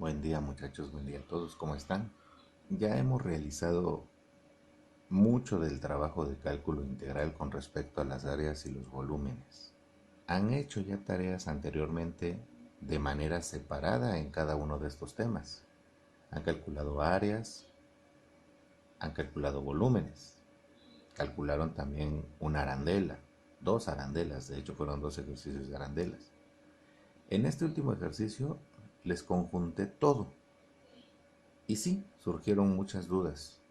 Buen día muchachos, buen día a todos, ¿cómo están? Ya hemos realizado mucho del trabajo de cálculo integral con respecto a las áreas y los volúmenes. Han hecho ya tareas anteriormente de manera separada en cada uno de estos temas. Han calculado áreas, han calculado volúmenes, calcularon también una arandela, dos arandelas, de hecho fueron dos ejercicios de arandelas. En este último ejercicio les conjunté todo. Y sí, surgieron muchas dudas.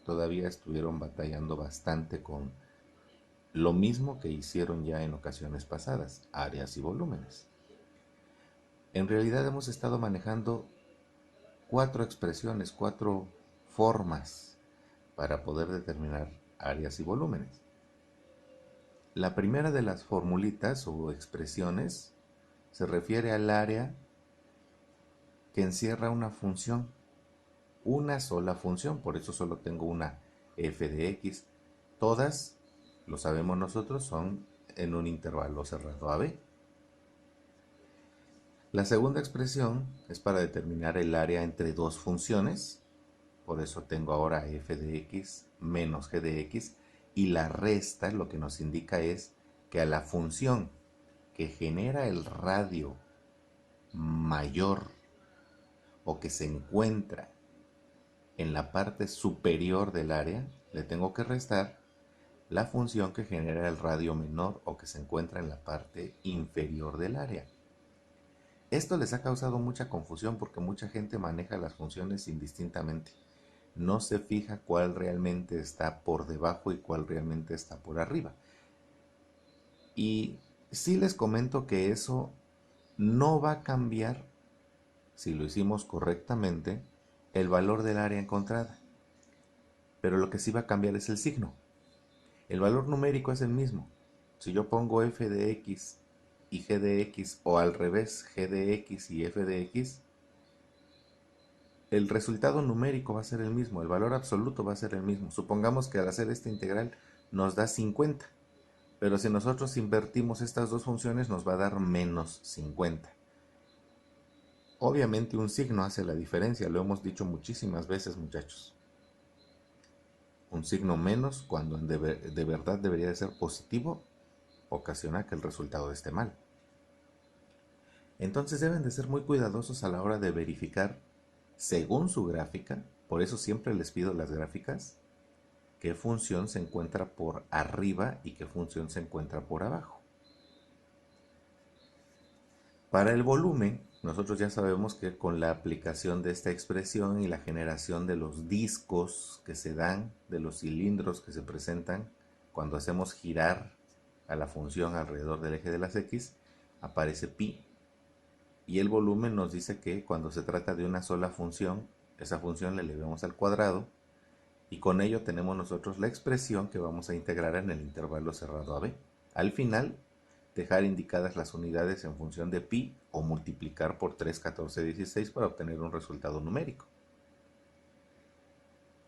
Todavía estuvieron batallando bastante con lo mismo que hicieron ya en ocasiones pasadas, áreas y volúmenes. En realidad hemos estado manejando cuatro expresiones, cuatro formas para poder determinar áreas y volúmenes. La primera de las formulitas o expresiones se refiere al área que encierra una sola función, por eso solo tengo una f de x. Todas, lo sabemos nosotros, son en un intervalo cerrado a b. La segunda expresión es para determinar el área entre dos funciones, por eso tengo ahora f de x menos g de x, y la resta lo que nos indica es que a la función que genera el radio mayor o que se encuentra en la parte superior del área, le tengo que restar la función que genera el radio menor o que se encuentra en la parte inferior del área. Esto les ha causado mucha confusión porque mucha gente maneja las funciones indistintamente. No se fija cuál realmente está por debajo y cuál realmente está por arriba. Y sí les comento que eso no va a cambiar, si lo hicimos correctamente, el valor del área encontrada. Pero lo que sí va a cambiar es el signo. El valor numérico es el mismo. Si yo pongo f de x y g de x, o al revés, g de x y f de x, el resultado numérico va a ser el mismo, el valor absoluto va a ser el mismo. Supongamos que al hacer esta integral nos da 50, pero si nosotros invertimos estas dos funciones nos va a dar menos 50. Obviamente un signo hace la diferencia, lo hemos dicho muchísimas veces, muchachos. Un signo menos, cuando de verdad debería de ser positivo, ocasiona que el resultado esté mal. Entonces deben de ser muy cuidadosos a la hora de verificar, según su gráfica, por eso siempre les pido las gráficas, qué función se encuentra por arriba y qué función se encuentra por abajo. Para el volumen, nosotros ya sabemos que con la aplicación de esta expresión y la generación de los discos que se dan, de los cilindros que se presentan cuando hacemos girar a la función alrededor del eje de las x, aparece pi. Y el volumen nos dice que cuando se trata de una sola función, esa función la elevamos al cuadrado y con ello tenemos nosotros la expresión que vamos a integrar en el intervalo cerrado a b. Al final, dejar indicadas las unidades en función de pi o multiplicar por 3, 14, 16 para obtener un resultado numérico.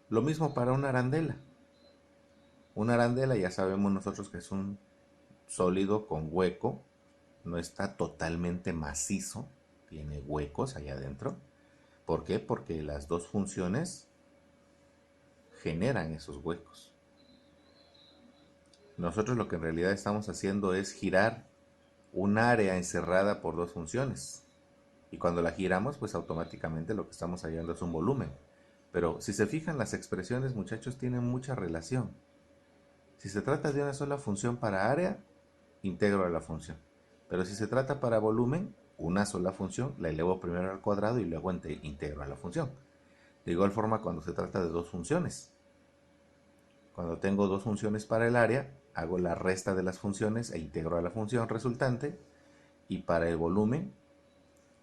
Lo mismo para una arandela. Una arandela ya sabemos nosotros que es un sólido con hueco, no está totalmente macizo, tiene huecos allá adentro. ¿Por qué? Porque las dos funciones generan esos huecos. Nosotros lo que en realidad estamos haciendo es girar un área encerrada por dos funciones. Y cuando la giramos, pues automáticamente lo que estamos hallando es un volumen. Pero si se fijan, las expresiones, muchachos, tienen mucha relación. Si se trata de una sola función para área, integro a la función. Pero si se trata para volumen, una sola función, la elevo primero al cuadrado y luego integro a la función. De igual forma cuando se trata de dos funciones. Cuando tengo dos funciones para el área, hago la resta de las funciones e integro a la función resultante. Y para el volumen,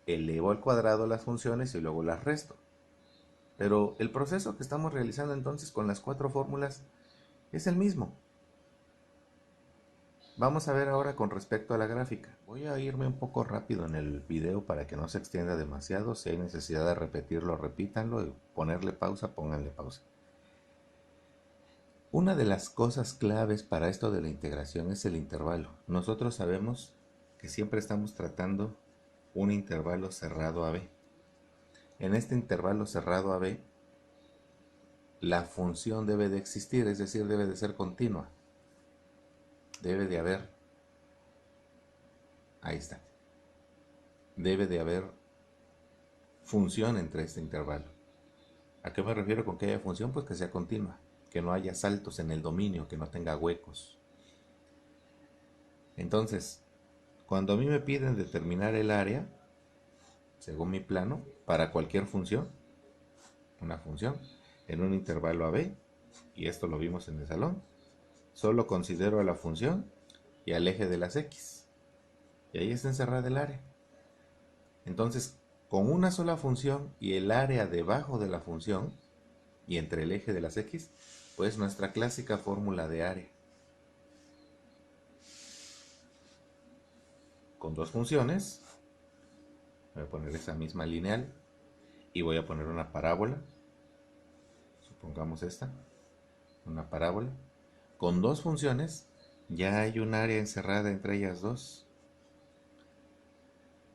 elevo al cuadrado las funciones y luego las resto. Pero el proceso que estamos realizando entonces con las cuatro fórmulas es el mismo. Vamos a ver ahora con respecto a la gráfica. Voy a irme un poco rápido en el video para que no se extienda demasiado. Si hay necesidad de repetirlo, repítanlo, y ponerle pausa, pónganle pausa. Una de las cosas claves para esto de la integración es el intervalo. Nosotros sabemos que siempre estamos tratando un intervalo cerrado a b. En este intervalo cerrado AB, la función debe de existir, es decir, debe de ser continua. Debe de haber, ahí está, debe de haber función entre este intervalo. ¿A qué me refiero con que haya función? Pues que sea continua, que no haya saltos en el dominio, que no tenga huecos. Entonces, cuando a mí me piden determinar el área, según mi plano, para cualquier función, una función, en un intervalo AB, y esto lo vimos en el salón, solo considero a la función y al eje de las X. Y ahí está encerrada el área. Entonces, con una sola función y el área debajo de la función y entre el eje de las X, pues nuestra clásica fórmula de área. Con dos funciones, voy a poner esa misma lineal y voy a poner una parábola. Supongamos esta, una parábola. Con dos funciones ya hay un área encerrada entre ellas dos.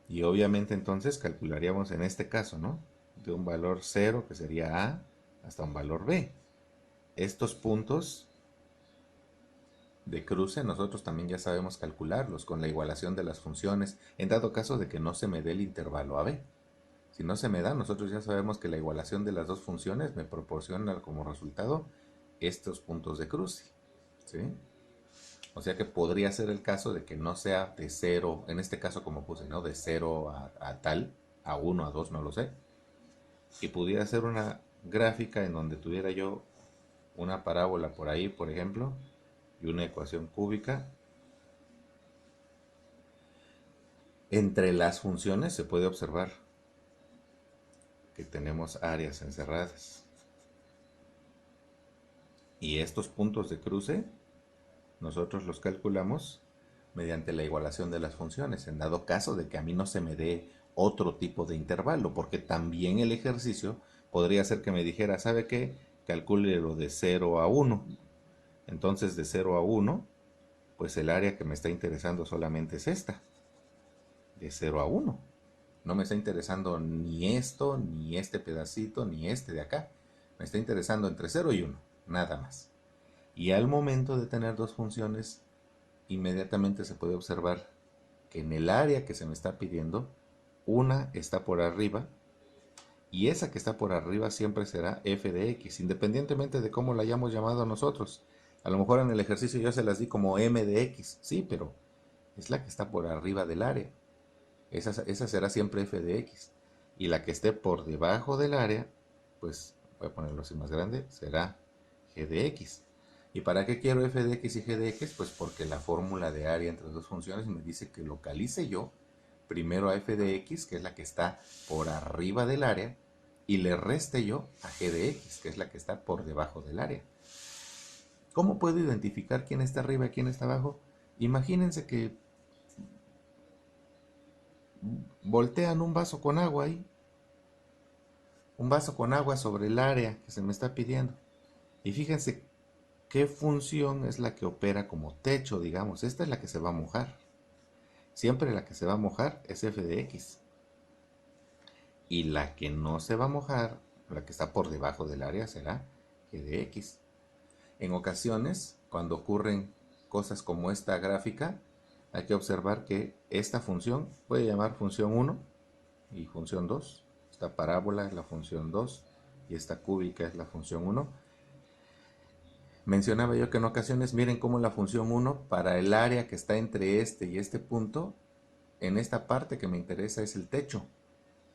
Y obviamente entonces calcularíamos en este caso, ¿no? De un valor 0, que sería A, hasta un valor B. Estos puntos de cruce nosotros también ya sabemos calcularlos con la igualación de las funciones, en dado caso de que no se me dé el intervalo AB. Si no se me da, nosotros ya sabemos que la igualación de las dos funciones me proporciona como resultado estos puntos de cruce, ¿sí? O sea que podría ser el caso de que no sea de 0, en este caso como puse, ¿no? De 0 a tal, a 1, a 2, no lo sé. Y pudiera ser una gráfica en donde tuviera yo una parábola por ahí, por ejemplo, y una ecuación cúbica. Entre las funciones se puede observar que tenemos áreas encerradas. Y estos puntos de cruce nosotros los calculamos mediante la igualación de las funciones, en dado caso de que a mí no se me dé otro tipo de intervalo, porque también el ejercicio podría ser que me dijera, ¿sabe qué? Calcule lo de 0 a 1. Entonces de 0 a 1, pues el área que me está interesando solamente es esta, de 0 a 1. No me está interesando ni esto, ni este pedacito, ni este de acá. Me está interesando entre 0 y 1, nada más. Y al momento de tener dos funciones, inmediatamente se puede observar que en el área que se me está pidiendo, una está por arriba y esa que está por arriba siempre será f de x, independientemente de cómo la hayamos llamado nosotros. A lo mejor en el ejercicio yo se las di como m de x, sí, pero es la que está por arriba del área. Esa será siempre f de x. Y la que esté por debajo del área, pues voy a ponerlo así más grande, será g de x. ¿Y para qué quiero f de x y g de x? Pues porque la fórmula de área entre dos funciones me dice que localice yo primero a f de x, que es la que está por arriba del área, y le reste yo a g de x, que es la que está por debajo del área. ¿Cómo puedo identificar quién está arriba y quién está abajo? Imagínense que voltean un vaso con agua ahí, un vaso con agua sobre el área que se me está pidiendo. Y fíjense qué función es la que opera como techo, digamos. Esta es la que se va a mojar. Siempre la que se va a mojar es f de x. Y la que no se va a mojar, la que está por debajo del área, será g de x. En ocasiones, cuando ocurren cosas como esta gráfica, hay que observar que esta función puede llamar función 1 y función 2. Esta parábola es la función 2 y esta cúbica es la función 1. Mencionaba yo que en ocasiones, miren cómo la función 1 para el área que está entre este y este punto, en esta parte que me interesa es el techo.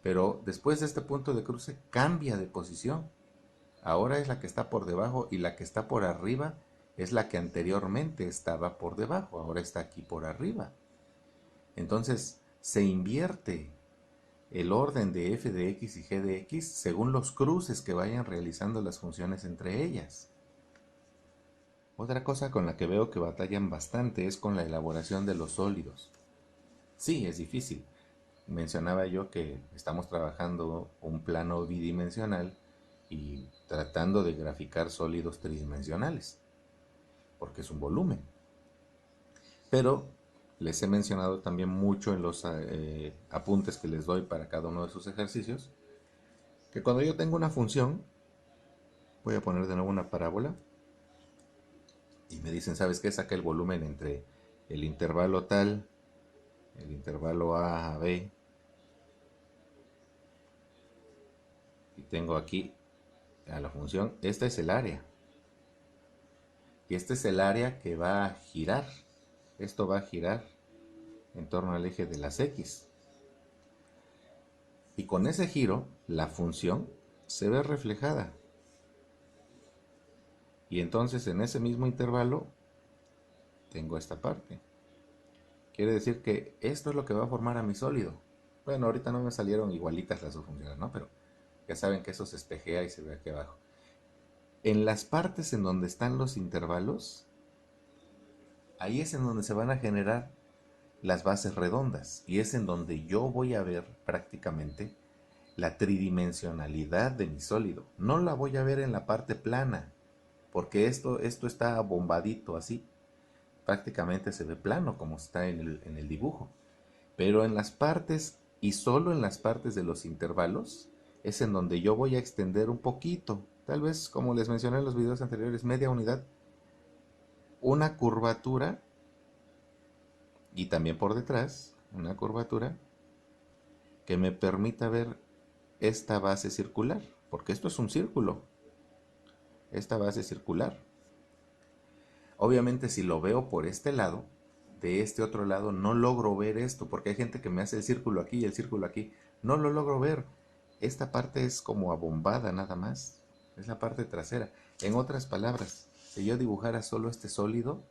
Pero después de este punto de cruce cambia de posición. Ahora es la que está por debajo y la que está por arriba es la que anteriormente estaba por debajo. Ahora está aquí por arriba. Entonces se invierte el orden de f de x y g de x según los cruces que vayan realizando las funciones entre ellas. Otra cosa con la que veo que batallan bastante es con la elaboración de los sólidos. Sí, es difícil. Mencionaba yo que estamos trabajando un plano bidimensional y tratando de graficar sólidos tridimensionales, porque es un volumen. Pero les he mencionado también mucho en los apuntes que les doy para cada uno de sus ejercicios, Que cuando yo tengo una función, voy a poner de nuevo una parábola, y me dicen, ¿sabes qué? Saca el volumen entre el intervalo tal, el intervalo A a B, y tengo aquí a la función, esta es el área, y este es el área que va a girar, esto va a girar en torno al eje de las X, y con ese giro, la función se ve reflejada, y entonces en ese mismo intervalo tengo esta parte. Quiere decir que esto es lo que va a formar a mi sólido. Bueno, ahorita no me salieron igualitas las dos funciones, ¿no? Pero ya saben que eso se espejea y se ve aquí abajo. En las partes en donde están los intervalos, ahí es en donde se van a generar las bases redondas. Y es en donde yo voy a ver prácticamente la tridimensionalidad de mi sólido. No la voy a ver en la parte plana, porque esto está bombadito así. Prácticamente se ve plano como está en el dibujo. Pero en las partes, y solo en las partes de los intervalos, es en donde yo voy a extender un poquito, tal vez como les mencioné en los videos anteriores, media unidad, una curvatura, y también por detrás, una curvatura que me permita ver esta base circular, porque esto es un círculo, esta base circular. Obviamente si lo veo por este lado, de este otro lado no logro ver esto, porque hay gente que me hace el círculo aquí y el círculo aquí, no lo logro ver. Esta parte es como abombada nada más, es la parte trasera. En otras palabras, si yo dibujara solo este sólido,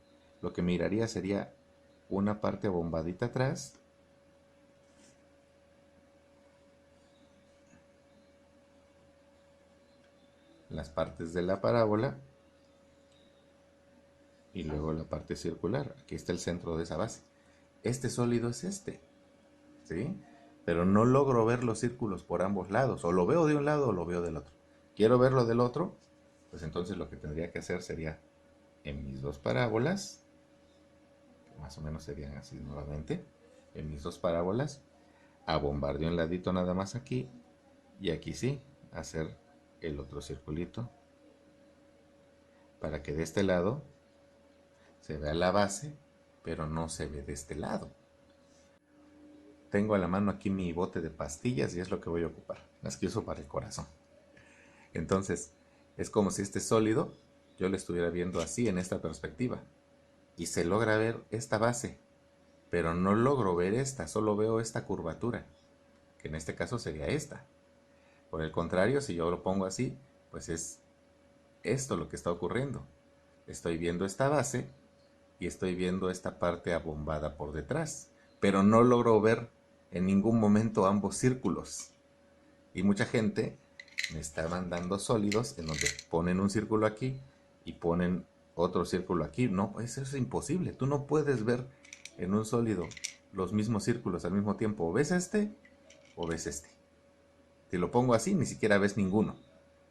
lo que miraría sería una parte abombadita atrás, las partes de la parábola y luego la parte circular. Aquí está el centro de esa base. Este sólido es este, ¿sí? Pero no logro ver los círculos por ambos lados. O lo veo de un lado o lo veo del otro. Quiero verlo del otro, pues entonces lo que tendría que hacer sería en mis dos parábolas, que más o menos serían así nuevamente, en mis dos parábolas, abombar de un ladito nada más aquí, y aquí sí, hacer el otro circulito, para que de este lado se vea la base, pero no se ve de este lado. Tengo a la mano aquí mi bote de pastillas y es lo que voy a ocupar, las que uso para el corazón. Entonces, es como si este sólido yo lo estuviera viendo así en esta perspectiva. Y se logra ver esta base, pero no logro ver esta, solo veo esta curvatura, que en este caso sería esta. Por el contrario, si yo lo pongo así, pues es esto lo que está ocurriendo. Estoy viendo esta base y estoy viendo esta parte abombada por detrás, pero no logro ver en ningún momento ambos círculos. Y mucha gente me está mandando sólidos en donde ponen un círculo aquí y ponen otro círculo aquí. No, eso es imposible. Tú no puedes ver en un sólido los mismos círculos al mismo tiempo. O ves este o ves este. Si lo pongo así, ni siquiera ves ninguno,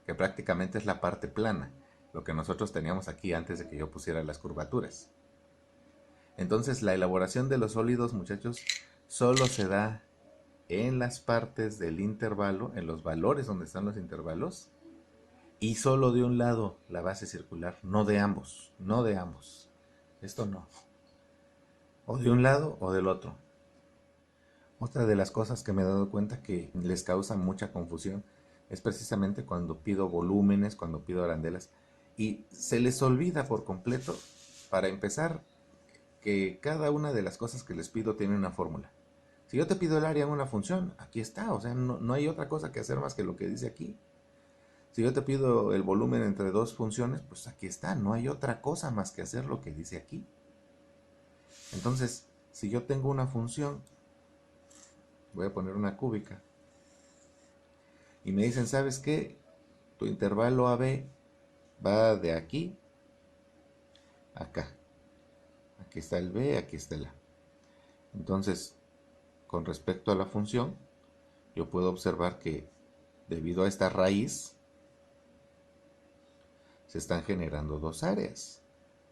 que prácticamente es la parte plana, lo que nosotros teníamos aquí antes de que yo pusiera las curvaturas. Entonces la elaboración de los sólidos, muchachos, solo se da en las partes del intervalo, en los valores donde están los intervalos, y solo de un lado la base circular, no de ambos, no de ambos. Esto no. O de un lado o del otro. Otra de las cosas que me he dado cuenta que les causa mucha confusión es precisamente cuando pido volúmenes, cuando pido arandelas, y se les olvida por completo, para empezar, que cada una de las cosas que les pido tiene una fórmula. Si yo te pido el área en una función, aquí está, o sea, no hay otra cosa que hacer más que lo que dice aquí. Si yo te pido el volumen entre dos funciones, pues aquí está, no hay otra cosa más que hacer lo que dice aquí. Entonces, si yo tengo una función, voy a poner una cúbica, y me dicen, ¿sabes qué? Tu intervalo AB va de aquí a acá. Aquí está el B, aquí está el A. Entonces, con respecto a la función, yo puedo observar que debido a esta raíz, se están generando dos áreas.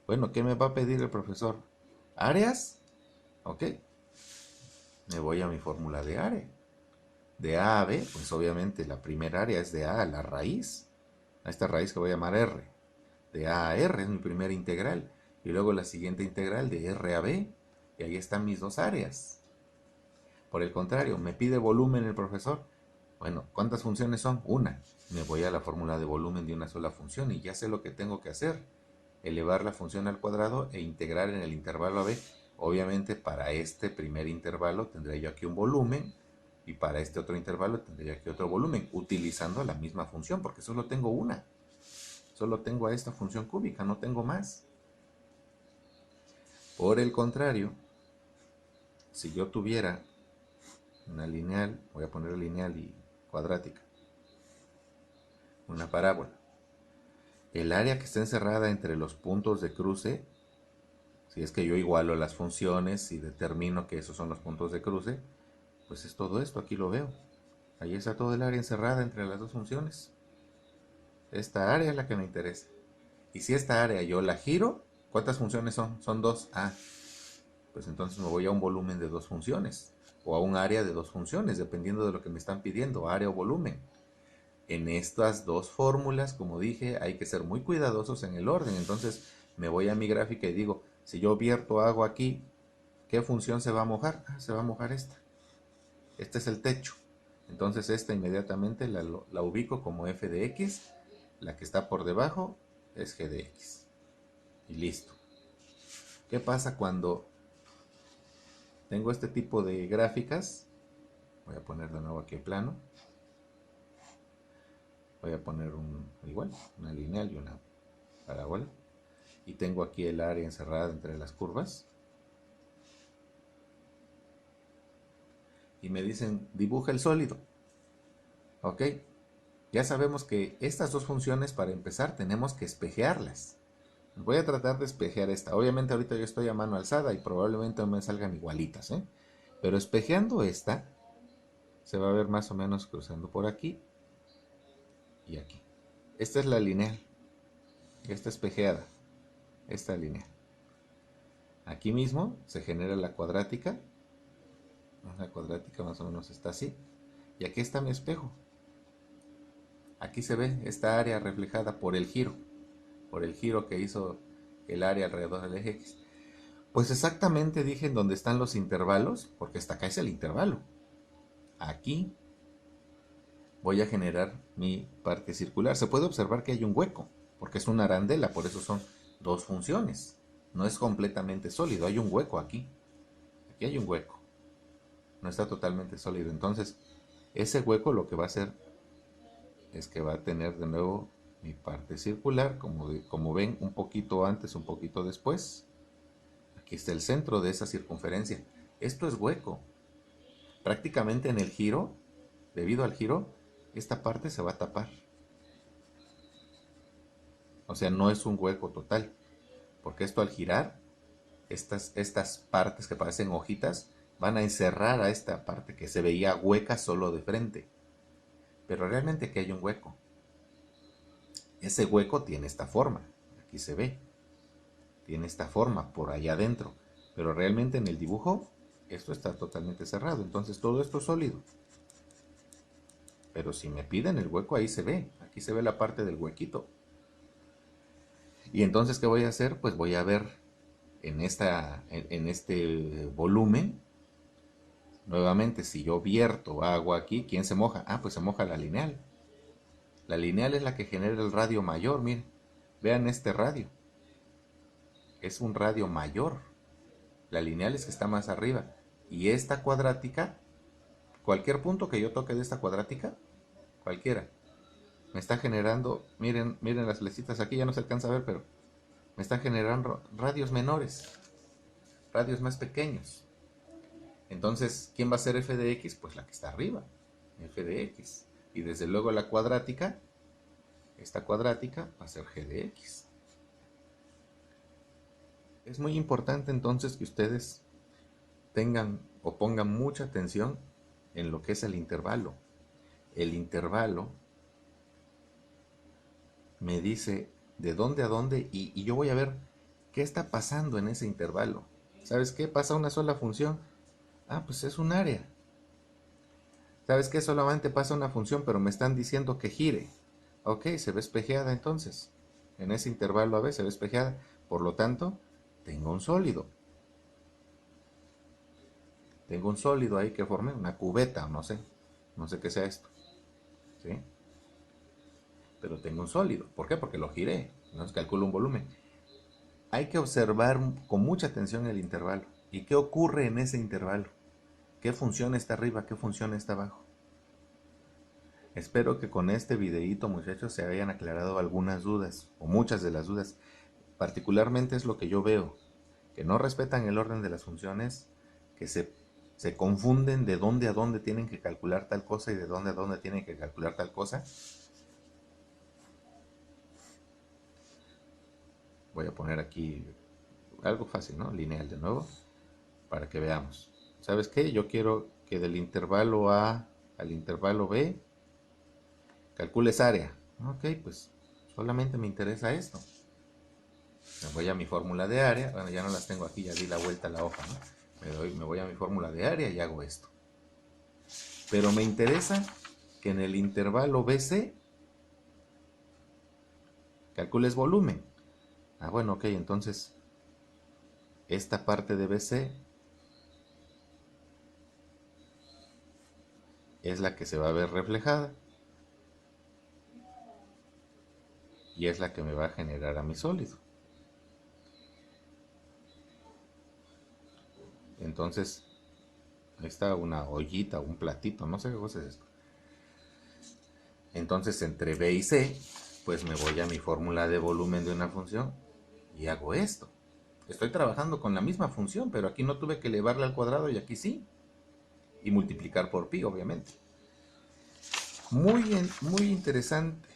Bueno, ¿qué me va a pedir el profesor? ¿Áreas? Ok. Me voy a mi fórmula de área. De A a B, pues obviamente la primera área es de A a la raíz, a esta raíz que voy a llamar R. De A a R es mi primera integral. Y luego la siguiente integral de R a B. Y ahí están mis dos áreas. Por el contrario, me pide volumen el profesor. Bueno, ¿cuántas funciones son? Una. Me voy a la fórmula de volumen de una sola función y ya sé lo que tengo que hacer. Elevar la función al cuadrado e integrar en el intervalo a b. Obviamente para este primer intervalo tendré yo aquí un volumen y para este otro intervalo tendré yo aquí otro volumen, utilizando la misma función porque solo tengo una. Solo tengo a esta función cúbica, no tengo más. Por el contrario, si yo tuviera una lineal, voy a poner lineal y cuadrática, una parábola, el área que está encerrada entre los puntos de cruce, si es que yo igualo las funciones y determino que esos son los puntos de cruce, pues es todo esto, aquí lo veo. Ahí está todo el área encerrada entre las dos funciones. Esta área es la que me interesa. Y si esta área yo la giro, ¿cuántas funciones son? Son dos. Ah, pues entonces me voy a un volumen de dos funciones. O a un área de dos funciones, dependiendo de lo que me están pidiendo, área o volumen. En estas dos fórmulas, como dije, hay que ser muy cuidadosos en el orden. Entonces me voy a mi gráfica y digo, si yo vierto agua aquí, ¿qué función se va a mojar? Ah, se va a mojar esta. Este es el techo. Entonces esta inmediatamente la ubico como f de x. La que está por debajo es g de x. Y listo. ¿Qué pasa cuando tengo este tipo de gráficas? Voy a poner de nuevo aquí el plano. Voy a poner igual, una lineal y una parábola. Y tengo aquí el área encerrada entre las curvas. Y me dicen, dibuja el sólido. ¿Ok? Ya sabemos que estas dos funciones, para empezar, tenemos que espejearlas. Voy a tratar de espejear esta. Obviamente ahorita yo estoy a mano alzada y probablemente me salgan igualitas, ¿eh? Pero espejeando esta, se va a ver más o menos cruzando por aquí y aquí. Esta es la lineal. Esta espejeada. Esta lineal. Aquí mismo se genera la cuadrática. La cuadrática más o menos está así. Y aquí está mi espejo. Aquí se ve esta área reflejada por el giro. Por el giro que hizo el área alrededor del eje X. Pues exactamente dije en dónde están los intervalos, porque hasta acá es el intervalo. Aquí voy a generar mi parte circular. Se puede observar que hay un hueco, porque es una arandela, por eso son dos funciones. No es completamente sólido, hay un hueco aquí. Aquí hay un hueco. No está totalmente sólido. Entonces, ese hueco lo que va a hacer es que va a tener de nuevo mi parte circular, como ven, un poquito antes, un poquito después. Aquí está el centro de esa circunferencia. Esto es hueco. Prácticamente en el giro, debido al giro, esta parte se va a tapar. O sea, no es un hueco total. Porque esto al girar, estas partes que parecen hojitas van a encerrar a esta parte que se veía hueca solo de frente. Pero realmente aquí hay un hueco. Ese hueco tiene esta forma. Aquí se ve. Tiene esta forma por allá adentro. Pero realmente en el dibujo esto está totalmente cerrado. Entonces todo esto es sólido. Pero si me piden el hueco, ahí se ve. Aquí se ve la parte del huequito. Y entonces, ¿qué voy a hacer? Pues voy a ver en este volumen, nuevamente, si yo vierto agua aquí, ¿quién se moja? Ah, pues se moja la lineal. La lineal es la que genera el radio mayor, miren. Vean este radio. Es un radio mayor. La lineal es que está más arriba. Y esta cuadrática, cualquier punto que yo toque de esta cuadrática, cualquiera, me está generando, miren las flecitas aquí, ya no se alcanza a ver, pero me está generando radios menores, radios más pequeños. Entonces, ¿quién va a ser f de x? Pues la que está arriba, f de x. Y desde luego la cuadrática, esta cuadrática va a ser g de x. Es muy importante entonces que ustedes tengan o pongan mucha atención en lo que es el intervalo. El intervalo me dice de dónde a dónde y yo voy a ver qué está pasando en ese intervalo. ¿Sabes qué? Pasa una sola función. Ah, pues es un área. ¿Sabes qué? Solamente pasa una función, pero me están diciendo que gire. Ok, se ve espejeada entonces. En ese intervalo AB se ve espejeada. Por lo tanto, tengo un sólido. Tengo un sólido ahí que formé, una cubeta, no sé. No sé qué sea esto. ¿Sí? Pero tengo un sólido. ¿Por qué? Porque lo giré. No calculo un volumen. Hay que observar con mucha atención el intervalo. ¿Y qué ocurre en ese intervalo? ¿Qué función está arriba? ¿Qué función está abajo? Espero que con este videíto, muchachos, se hayan aclarado algunas dudas, o muchas de las dudas. Particularmente es lo que yo veo, que no respetan el orden de las funciones, que se confunden de dónde a dónde tienen que calcular tal cosa y de dónde a dónde tienen que calcular tal cosa. Voy a poner aquí algo fácil, ¿no? Lineal de nuevo, para que veamos. ¿Sabes qué? Yo quiero que del intervalo A al intervalo B calcules área. Ok, pues solamente me interesa esto. Me voy a mi fórmula de área. Bueno, ya no las tengo aquí, ya di la vuelta a la hoja, ¿no? Me voy a mi fórmula de área y hago esto. Pero me interesa que en el intervalo BC calcules volumen. Ah, bueno, ok, entonces esta parte de BC es la que se va a ver reflejada y es la que me va a generar a mi sólido. Entonces, ahí está una ollita, un platito, no sé qué cosa es esto. Entonces, entre B y C, pues me voy a mi fórmula de volumen de una función y hago esto. Estoy trabajando con la misma función, pero aquí no tuve que elevarla al cuadrado y aquí sí. Y multiplicar por pi, obviamente. Muy interesante.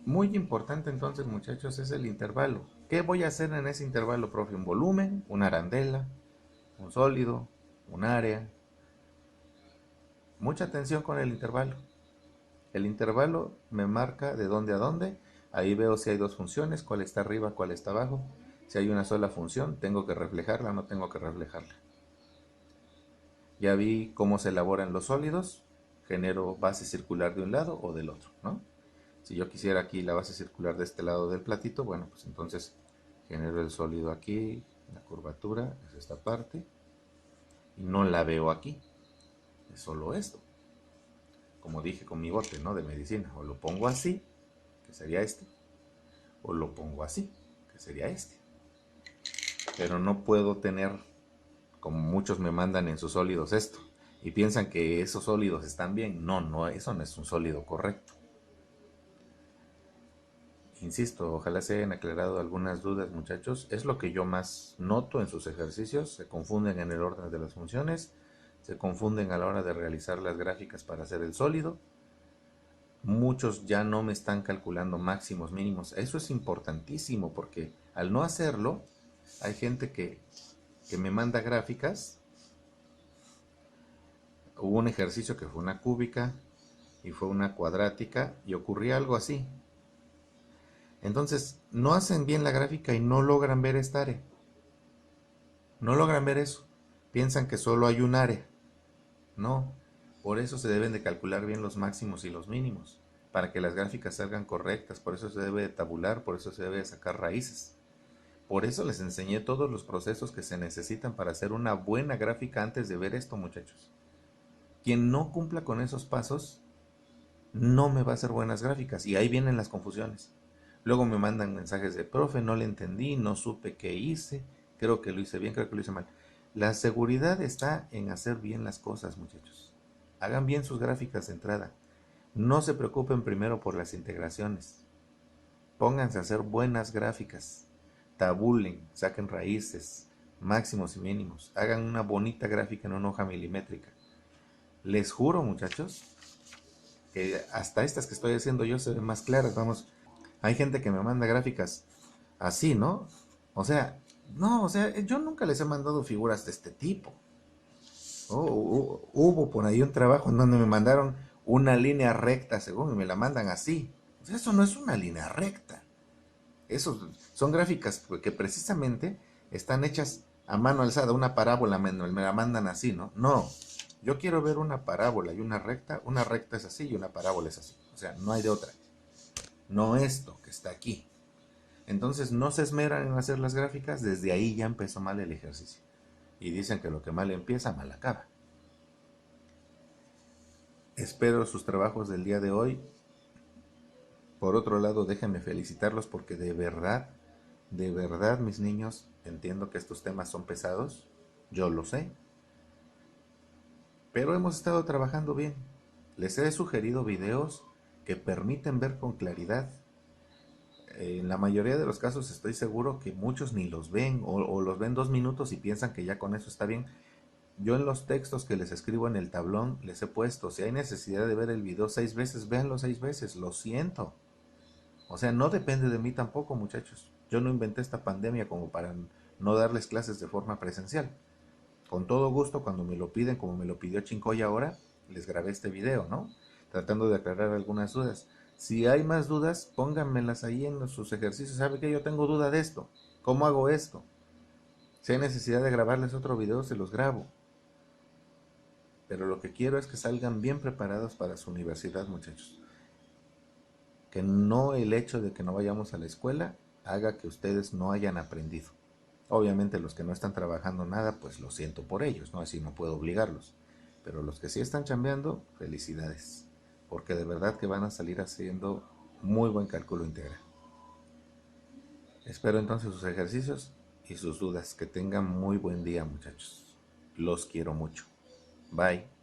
Muy importante entonces, muchachos, es el intervalo. ¿Qué voy a hacer en ese intervalo, profe? Un volumen, una arandela, un sólido, un área. Mucha atención con el intervalo. El intervalo me marca de dónde a dónde. Ahí veo si hay dos funciones, cuál está arriba, cuál está abajo. Si hay una sola función, tengo que reflejarla o no tengo que reflejarla. Ya vi cómo se elaboran los sólidos. Genero base circular de un lado o del otro, ¿no? Si yo quisiera aquí la base circular de este lado del platito, bueno, pues entonces genero el sólido aquí, la curvatura es esta parte, y no la veo aquí, es solo esto. Como dije con mi bote, ¿no? De medicina, o lo pongo así, que sería este, o lo pongo así, que sería este. Pero no puedo tener, como muchos me mandan en sus sólidos esto, y piensan que esos sólidos están bien. No, no, eso no es un sólido correcto. Insisto, ojalá se hayan aclarado algunas dudas, muchachos. Es lo que yo más noto en sus ejercicios. Se confunden en el orden de las funciones, se confunden a la hora de realizar las gráficas para hacer el sólido. Muchos ya no me están calculando máximos, mínimos. Eso es importantísimo porque al no hacerlo, hay gente que me manda gráficas. Hubo un ejercicio que fue una cúbica y fue una cuadrática y ocurría algo así. Entonces, no hacen bien la gráfica y no logran ver esta área. No logran ver eso. Piensan que solo hay un área. No. Por eso se deben de calcular bien los máximos y los mínimos. Para que las gráficas salgan correctas. Por eso se debe de tabular. Por eso se debe de sacar raíces. Por eso les enseñé todos los procesos que se necesitan para hacer una buena gráfica antes de ver esto, muchachos. Quien no cumpla con esos pasos no me va a hacer buenas gráficas. Y ahí vienen las confusiones. Luego me mandan mensajes de, profe, no le entendí, no supe qué hice, creo que lo hice bien, creo que lo hice mal. La seguridad está en hacer bien las cosas, muchachos. Hagan bien sus gráficas de entrada. No se preocupen primero por las integraciones. Pónganse a hacer buenas gráficas. Tabulen, saquen raíces, máximos y mínimos. Hagan una bonita gráfica en una hoja milimétrica. Les juro, muchachos, que hasta estas que estoy haciendo yo se ven más claras. Vamos, hay gente que me manda gráficas así, ¿no? O sea, no, o sea, yo nunca les he mandado figuras de este tipo. Hubo por ahí un trabajo en donde me mandaron una línea recta, según, y me la mandan así. O sea, eso no es una línea recta. Eso son gráficas que precisamente están hechas a mano alzada, una parábola me la mandan así, ¿no? No, Yo quiero ver una parábola y una recta es así y una parábola es así. O sea, no hay de otra. No esto que está aquí. Entonces no se esmeran en hacer las gráficas, desde ahí ya empezó mal el ejercicio. Y dicen que lo que mal empieza, mal acaba. Espero sus trabajos del día de hoy. Por otro lado, déjenme felicitarlos porque de verdad, mis niños, entiendo que estos temas son pesados, yo lo sé, pero hemos estado trabajando bien. Les he sugerido videos que permiten ver con claridad. En la mayoría de los casos estoy seguro que muchos ni los ven o los ven 2 minutos y piensan que ya con eso está bien. Yo en los textos que les escribo en el tablón les he puesto, si hay necesidad de ver el video 6 veces, véanlo 6 veces, lo siento. O sea, no depende de mí tampoco, muchachos. Yo no inventé esta pandemia como para no darles clases de forma presencial. Con todo gusto, cuando me lo piden, como me lo pidió Chincoya ahora, les grabé este video, ¿no? Tratando de aclarar algunas dudas. Si hay más dudas, pónganmelas ahí en sus ejercicios. ¿Sabe que yo tengo duda de esto? ¿Cómo hago esto? Si hay necesidad de grabarles otro video, se los grabo. Pero lo que quiero es que salgan bien preparados para su universidad, muchachos. Que no el hecho de que no vayamos a la escuela haga que ustedes no hayan aprendido. Obviamente los que no están trabajando nada, pues lo siento por ellos, ¿no? Así no puedo obligarlos. Pero los que sí están chambeando, felicidades. Porque de verdad que van a salir haciendo muy buen cálculo integral. Espero entonces sus ejercicios y sus dudas. Que tengan muy buen día, muchachos. Los quiero mucho. Bye.